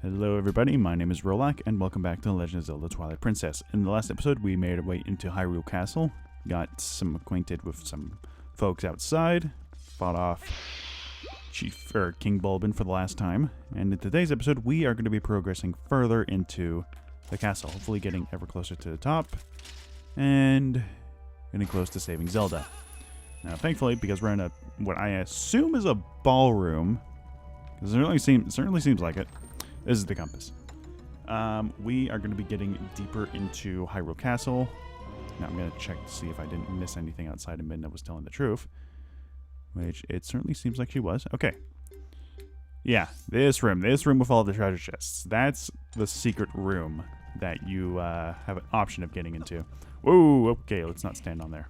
Hello everybody, my name is Rolak, and welcome back to The Legend of Zelda Twilight Princess. In the last episode, we made our way into Hyrule Castle, got some acquainted with some folks outside, fought off King Bulbin for the last time, and in today's episode, we are going to be progressing further into the castle, hopefully getting ever closer to the top, and getting close to saving Zelda. Now, thankfully, because we're in what I assume is a ballroom, because it certainly seems like it. This is the compass. We are going to be getting deeper into Hyrule Castle. Now I'm going to check to see if I didn't miss anything outside and Midna was telling the truth. Which it certainly seems like she was. Okay. Yeah, this room with all the treasure chests. That's the secret room that you have an option of getting into. Whoa, okay, let's not stand on there.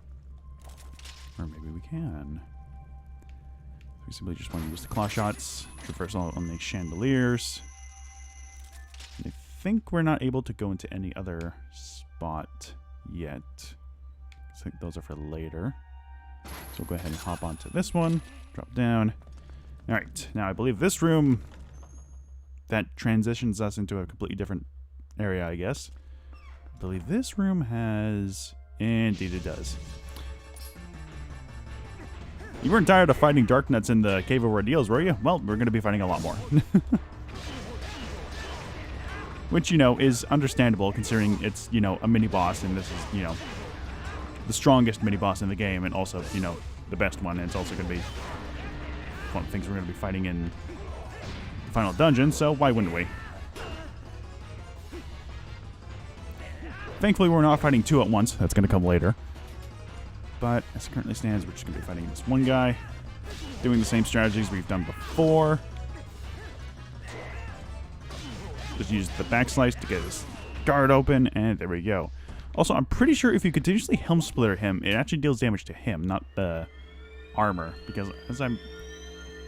Or maybe we can. We simply just want to use the claw shots. Traverse on the chandeliers. I think we're not able to go into any other spot yet. I think those are for later. So we'll go ahead and hop onto this one. Drop down. Alright, now I believe this room, that transitions us into a completely different area, I guess. I believe this room has... Indeed it does. You weren't tired of fighting Dark Nuts in the Cave of Ordeals, were you? Well, we're going to be fighting a lot more. Which, you know, is understandable considering it's, you know, a mini-boss, and this is, you know, the strongest mini-boss in the game, and also, you know, the best one, and it's also going to be one of the things we're going to be fighting in the final dungeon, so why wouldn't we? Thankfully, we're not fighting two at once. That's going to come later. But as it currently stands, we're just going to be fighting this one guy, doing the same strategies we've done before. Just use the backslice to get his guard open, and there we go. Also, I'm pretty sure if you continuously Helm Splitter him, it actually deals damage to him, not the armor. Because as I'm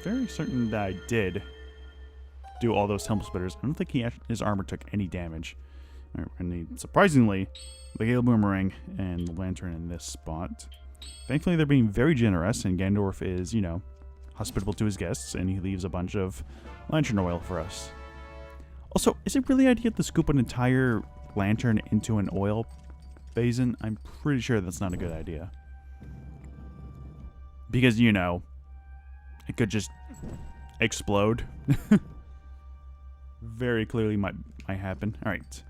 very certain that I did do all those Helm Splitters, I don't think his armor took any damage. All right, we're going to need, surprisingly, the Gale Boomerang and the Lantern in this spot. Thankfully, they're being very generous, and Gandorf is, you know, hospitable to his guests, and he leaves a bunch of Lantern oil for us. Also, is it really idea to scoop an entire lantern into an oil basin? I'm pretty sure that's not a good idea. Because, you know, it could just explode. Very clearly might happen. Alright.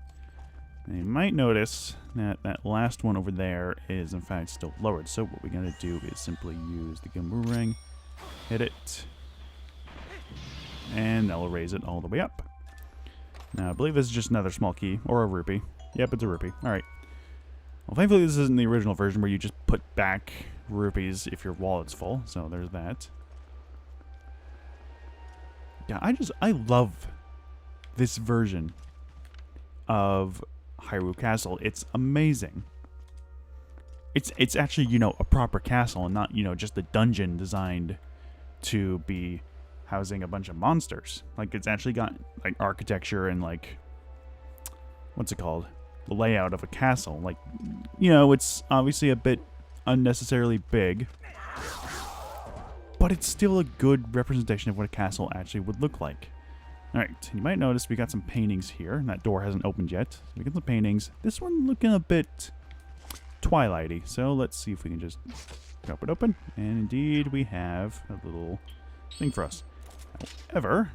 And you might notice that that last one over there is, in fact, still lowered. So what we're going to do is simply use the Boomerang, hit it, and that'll raise it all the way up. Now, I believe this is just another small key, or a rupee. Yep, it's a rupee. Alright. Well, thankfully this isn't the original version where you just put back rupees if your wallet's full, so there's that. Yeah, I love this version of Hyrule Castle. It's amazing. It's actually, you know, a proper castle and not, you know, just a dungeon designed to be housing a bunch of monsters. Like, it's actually got, like, architecture and, like, what's it called? The layout of a castle. Like, you know, it's obviously a bit unnecessarily big, but it's still a good representation of what a castle actually would look like. Alright, you might notice we got some paintings here, and that door hasn't opened yet. So we got some paintings. This one looking a bit Twilighty, so let's see if we can just drop it open. And indeed, we have a little thing for us. However,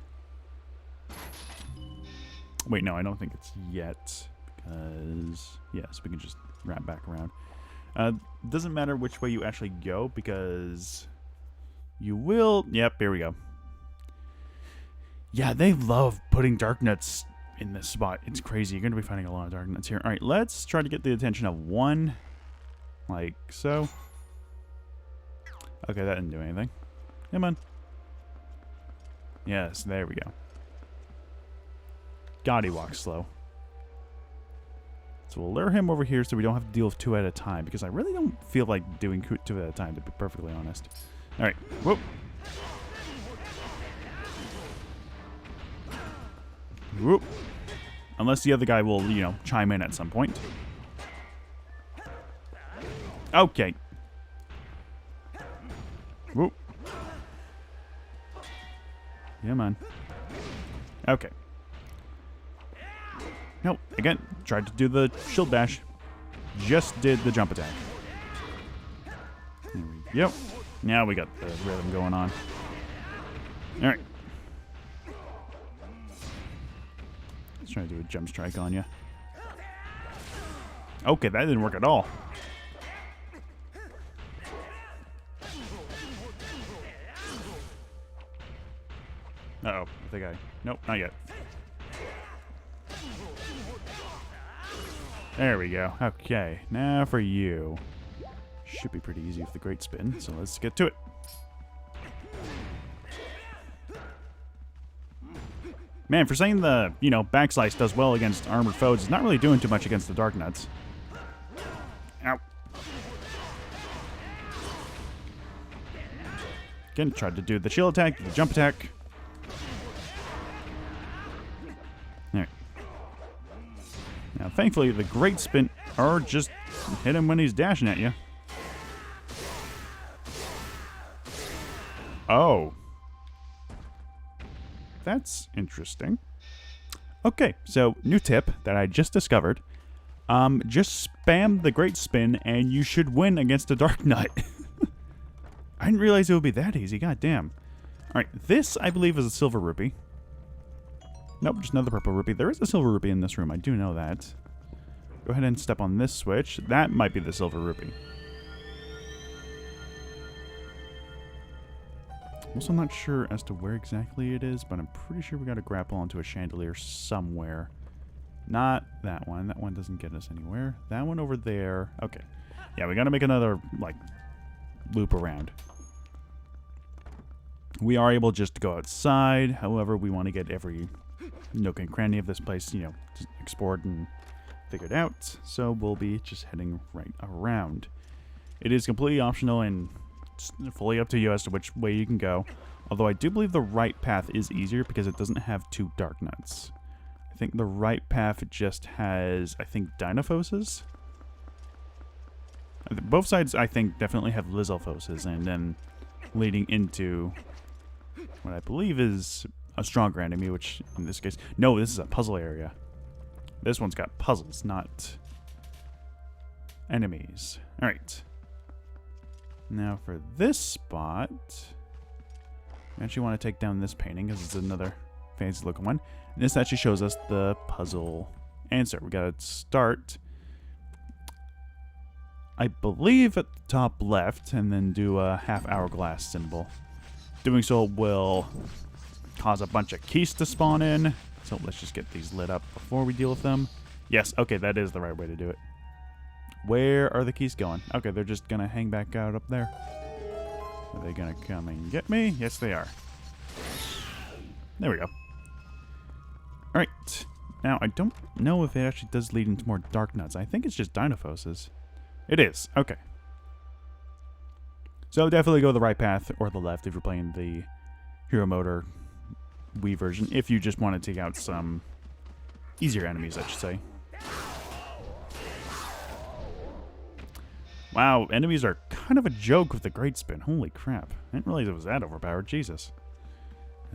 wait, no, I don't think it's yet, because, yes, we can just wrap back around. Doesn't matter which way you actually go, because you will, yep, here we go. Yeah, they love putting Dark Nuts in this spot. It's crazy. You're going to be finding a lot of Dark Nuts here. All right, let's try to get the attention of one, like so. Okay, that didn't do anything. Come on. Yes, there we go. God, he walks slow. So we'll lure him over here so we don't have to deal with two at a time, because I really don't feel like doing two at a time, to be perfectly honest. All right, whoop. Whoop. Unless the other guy will, you know, chime in at some point. Okay. Whoop. Come on. Okay. Nope. Again, tried to do the shield bash. Just did the jump attack. There we go. Now we got the rhythm going on. Alright. Let's try to do a jump strike on you. Okay, that didn't work at all. Uh-oh. I think I... Nope, not yet. There we go. Okay, now for you. Should be pretty easy with the great spin, so let's get to it. Man, for saying the, backslice does well against armored foes, it's not really doing too much against the Dark Nuts. Ow. Again, tried to do the shield attack, the jump attack. There. Now, thankfully, the great spin, or just hit him when he's dashing at you. Oh. That's interesting. Okay, so new tip that I just discovered. Just spam the great spin and you should win against a Dark Nut. I didn't realize it would be that easy. God damn. Alright, this I believe is a silver rupee. Nope, just another purple rupee. There is a silver rupee in this room. I do know that. Go ahead and step on this switch. That might be the silver rupee. Also, I'm not sure as to where exactly it is, but I'm pretty sure we got to grapple onto a chandelier somewhere. Not that one. That one doesn't get us anywhere. That one over there. Okay. Yeah, we got to make another, loop around. We are able just to go outside. However, we want to get every nook and cranny of this place, just explored and figured out. So we'll be just heading right around. It is completely optional and it's fully up to you as to which way you can go. Although I do believe the right path is easier because it doesn't have 2 Dark Nuts. I think the right path just has, Dinophoses? Both sides, I think, definitely have Lizalfoses, and then leading into what I believe is a stronger enemy, which in this case... No, this is a puzzle area. This one's got puzzles, not enemies. Alright. Now for this spot, we actually want to take down this painting because it's another fancy looking one. And this actually shows us the puzzle answer. We got to start, I believe, at the top left and then do a half hourglass symbol. Doing so will cause a bunch of keys to spawn in. So let's just get these lit up before we deal with them. Yes, okay, that is the right way to do it. Where are the keys going? Okay, they're just going to hang back out up there. Are they going to come and get me? Yes, they are. There we go. Alright. Now, I don't know if it actually does lead into more Dark Nuts. I think it's just Dinophoses. It is. Okay. So definitely go the right path or the left if you're playing the Hero Mode or Wii version. If you just want to take out some easier enemies, I should say. Wow, enemies are kind of a joke with the great spin. Holy crap. I didn't realize it was that overpowered. Jesus.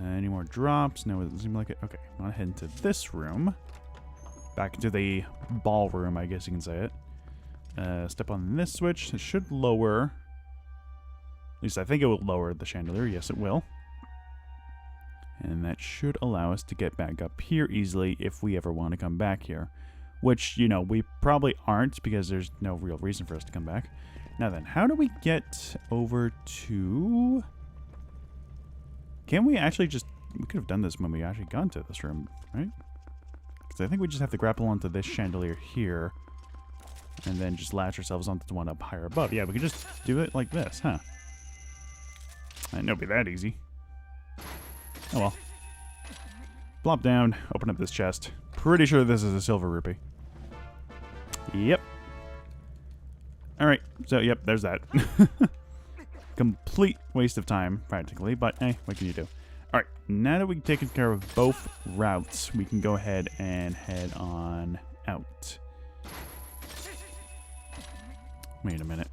Any more drops? No, it doesn't seem like it. Okay, I'm going to head into this room. Back into the ballroom, I guess you can say it. Step on this switch. It should lower... At least I think it will lower the chandelier. Yes, it will. And that should allow us to get back up here easily if we ever want to come back here. Which, we probably aren't because there's no real reason for us to come back. Now then, how do we get over to... Can we actually just... We could have done this when we actually got into this room, right? Because I think we just have to grapple onto this chandelier here. And then just latch ourselves onto the one up higher above. Yeah, we could just do it like this, huh? I didn't know it'd be that easy. Oh well. Plop down, open up this chest. Pretty sure this is a silver rupee. Yep. Alright, so yep, there's that. Complete waste of time, practically, but hey, what can you do? Alright, now that we've taken care of both routes, we can go ahead and head on out. Wait a minute.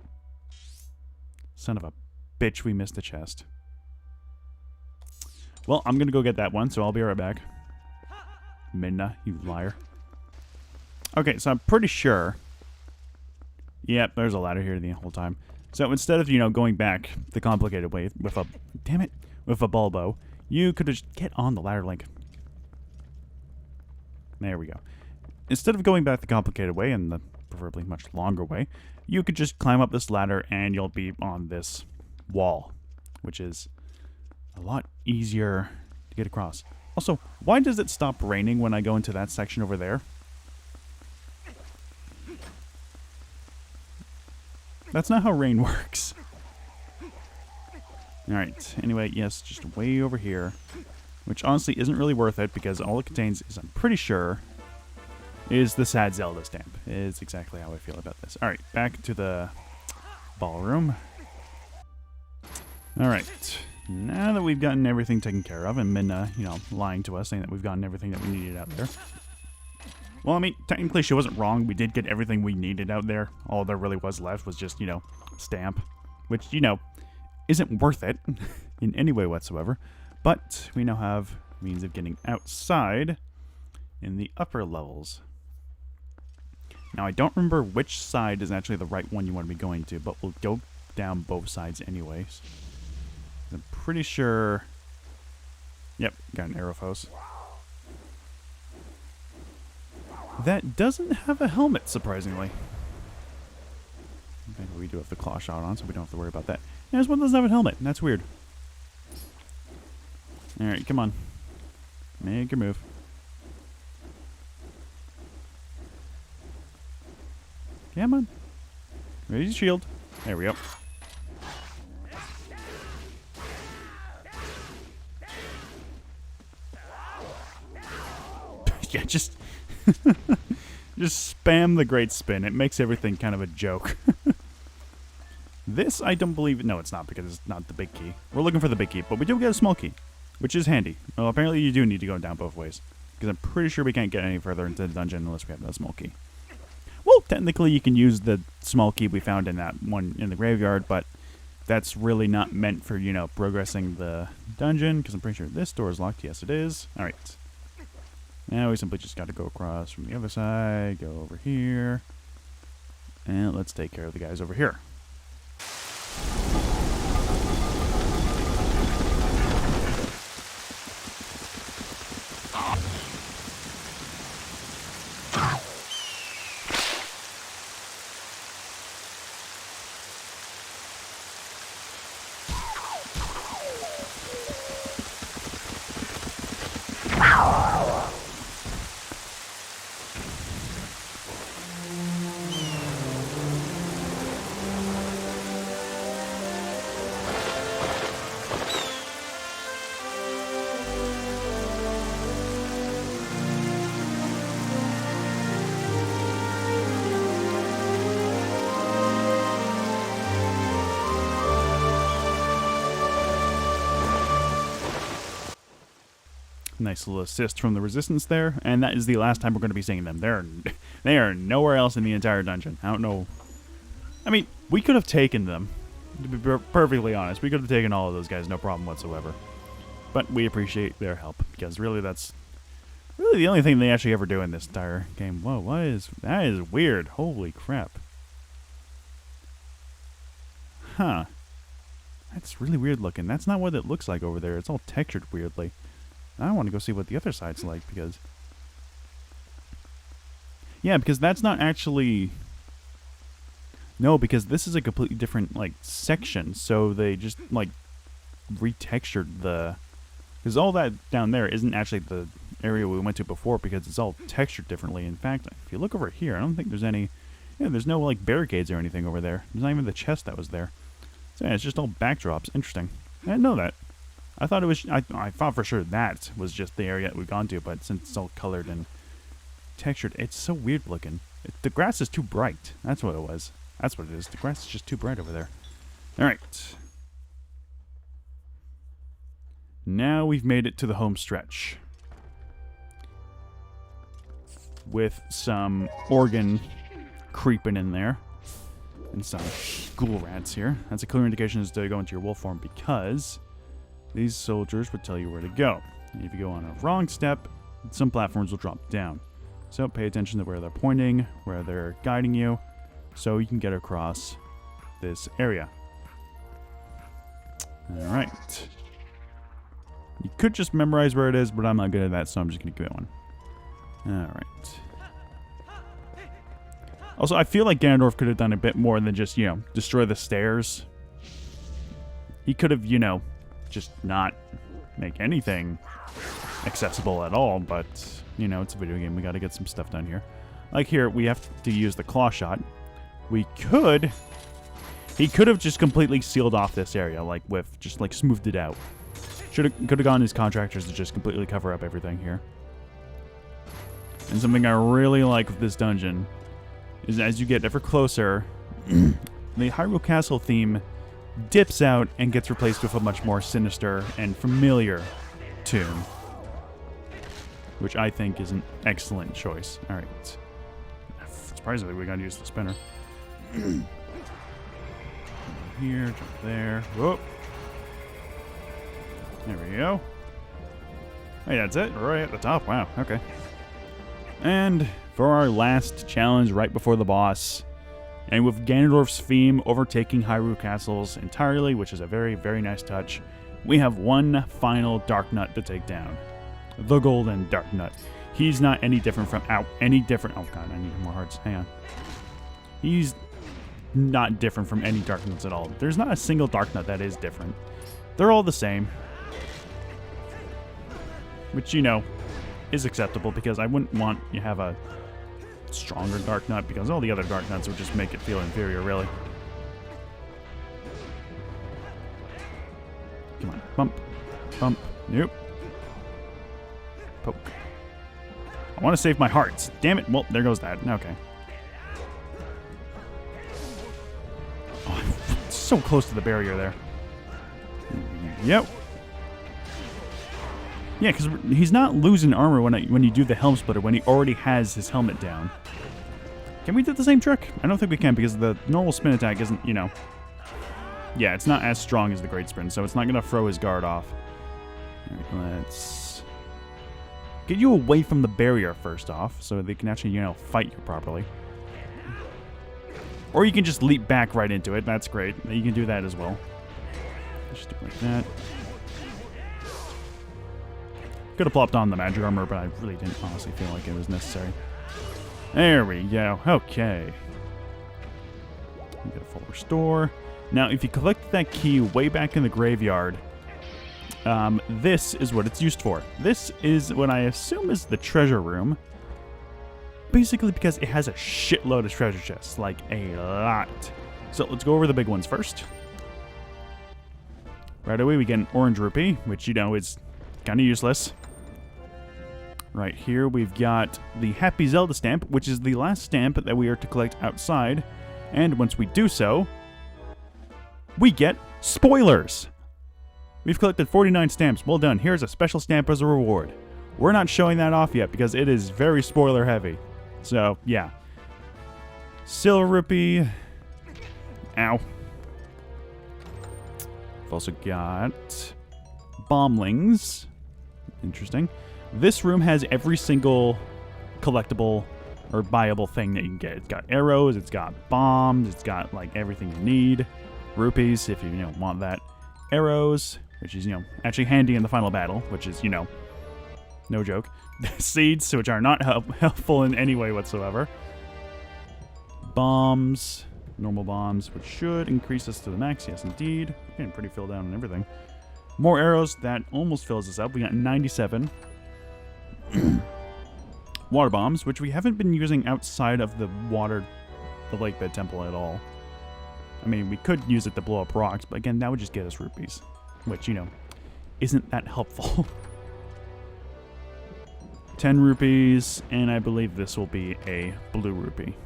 Son of a bitch, we missed the chest. Well, I'm gonna go get that one, so I'll be right back. Midna, you liar. Okay, so I'm pretty sure. Yep, there's a ladder here the whole time. So instead of, going back the complicated way with a... Damn it! With a Bulbo, you could just get on the ladder, Link. There we go. Instead of going back the complicated way and the preferably much longer way, you could just climb up this ladder and you'll be on this wall, which is a lot easier to get across. Also, why does it stop raining when I go into that section over there? That's not how rain works. Alright, anyway, yes, just way over here. Which honestly isn't really worth it because all it contains is, I'm pretty sure, is the sad Zelda stamp. Is exactly how I feel about this. Alright, back to the ballroom. Alright, now that we've gotten everything taken care of, and Midna, lying to us, saying that we've gotten everything that we needed out there. Well, I mean, technically she wasn't wrong. We did get everything we needed out there. All there really was left was just, stamp. Which, isn't worth it in any way whatsoever. But we now have means of getting outside in the upper levels. Now, I don't remember which side is actually the right one you want to be going to, but we'll go down both sides anyways. I'm pretty sure... Yep, got an arrow hose. That doesn't have a helmet, surprisingly. Maybe we do have the claw shot on, so we don't have to worry about that. Yeah, this one doesn't have a helmet. That's weird. Alright, come on. Make your move. Come on. Raise your shield. There we go. Yeah, just spam the great spin. It makes everything kind of a joke. This, I don't believe... No, it's not, because it's not the big key. We're looking for the big key, but we do get a small key, which is handy. Well, apparently you do need to go down both ways, because I'm pretty sure we can't get any further into the dungeon unless we have that small key. Well, technically you can use the small key we found in that one in the graveyard, but that's really not meant for, progressing the dungeon, because I'm pretty sure this door is locked. Yes, it is. Alright. Now we simply just got to go across from the other side, go over here, and let's take care of the guys over here. Nice little assist from the resistance there, and that is the last time we're going to be seeing them. They are nowhere else in the entire dungeon. I don't know. I mean, we could have taken them, to be perfectly honest. We could have taken all of those guys, no problem whatsoever. But we appreciate their help, because really that's really the only thing they actually ever do in this entire game. Whoa, that is weird. Holy crap. Huh. That's really weird looking. That's not what it looks like over there. It's all textured weirdly. I want to go see what the other side's like, because... Yeah, because that's not actually... No, because this is a completely different, section, so they just, retextured the... Because all that down there isn't actually the area we went to before, because it's all textured differently. In fact, if you look over here, I don't think there's any... Yeah, there's no, barricades or anything over there. There's not even the chest that was there. So yeah, it's just all backdrops. Interesting. I didn't know that. I thought it was... I thought for sure that was just the area that we've gone to, but since it's all colored and textured, it's so weird looking. The grass is too bright. That's what it was. That's what it is. The grass is just too bright over there. Alright. Now we've made it to the home stretch. With some organ creeping in there. And some ghoul rats here. That's a clear indication as to go into your wolf form, because these soldiers would tell you where to go. And if you go on a wrong step, some platforms will drop down. So pay attention to where they're pointing, where they're guiding you, so you can get across this area. Alright. You could just memorize where it is, but I'm not good at that, so I'm just going to keep going. Alright. Also, I feel like Ganondorf could have done a bit more than just, destroy the stairs. He could have, just not make anything accessible at all, but, it's a video game. We got to get some stuff done here. Like here, we have to use the claw shot. He could have just completely sealed off this area, just smoothed it out. Could have gotten his contractors to just completely cover up everything here. And something I really like with this dungeon is as you get ever closer, the Hyrule Castle theme dips out and gets replaced with a much more sinister and familiar tune, which I think is an excellent choice. All right. Surprisingly, we gotta use the spinner. Here, jump there. Whoop. There we go. Hey, that's it. Right at the top. Wow. Okay. And for our last challenge right before the boss, and with Ganondorf's theme overtaking Hyrule Castles entirely, which is a very, very nice touch, we have one final Dark Nut to take down. The Golden Dark Nut. He's not any different from... Oh, God, I need more hearts. Hang on. He's not different from any Dark Nuts at all. There's not a single Dark Nut that is different. They're all the same. Which, is acceptable, because I wouldn't want you have a stronger Dark Nut, because all the other Dark Nuts would just make it feel inferior, really. Come on. Bump. Bump. Nope. Poke. I want to save my hearts. Damn it. Well, there goes that. Okay. Oh, I'm so close to the barrier there. Yep. Yeah, because he's not losing armor when you do the helm splitter, when he already has his helmet down. Can we do the same trick? I don't think we can, because the normal spin attack isn't, Yeah, it's not as strong as the Great Sprint, so it's not going to throw his guard off. All right, let's get you away from the barrier first off, so they can actually, fight you properly. Or you can just leap back right into it. That's great. You can do that as well. Just do it like that. Could have plopped on the magic armor, but I really didn't honestly feel like it was necessary. There we go. Okay. We get a full restore. Now, if you collect that key way back in the graveyard, this is what it's used for. This is what I assume is the treasure room. Basically because it has a shitload of treasure chests. Like, a lot. So, let's go over the big ones first. Right away, we get an orange rupee, which, is kind of useless. Right here, we've got the Happy Zelda stamp, which is the last stamp that we are to collect outside. And once we do so, we get spoilers. We've collected 49 stamps. Well done. Here's a special stamp as a reward. We're not showing that off yet because it is very spoiler heavy. So, yeah. Silver rupee. Ow. We've also got bomblings. Interesting. This room has every single collectible or buyable thing that you can get. It's got arrows, it's got bombs, it's got everything you need. Rupees, if you want that. Arrows, which is actually handy in the final battle, which is no joke. Seeds, which are not helpful in any way whatsoever. Bombs, normal bombs, which should increase us to the max. Yes, indeed. We're getting pretty filled down on everything. More arrows, that almost fills us up. We got 97. Water bombs, which we haven't been using outside of the lake bed temple at all. I mean, we could use it to blow up rocks, but again, that would just get us rupees, which, isn't that helpful. 10 rupees, and I believe this will be a blue rupee.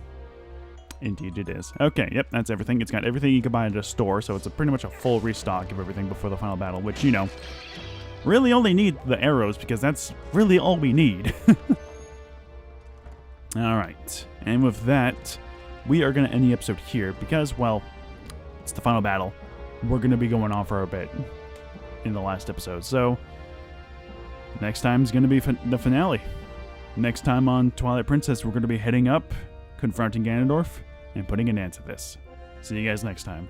Indeed it is. Okay, yep, that's everything. It's got everything you can buy at a store, so it's pretty much a full restock of everything before the final battle, which, really only need the arrows, because that's really all we need. Alright, and with that, we are going to end the episode here, because, well, it's the final battle. We're going to be going on for a bit in the last episode, so next time is going to be the finale. Next time on Twilight Princess, we're going to be heading up, confronting Ganondorf, and putting an end to this. See you guys next time.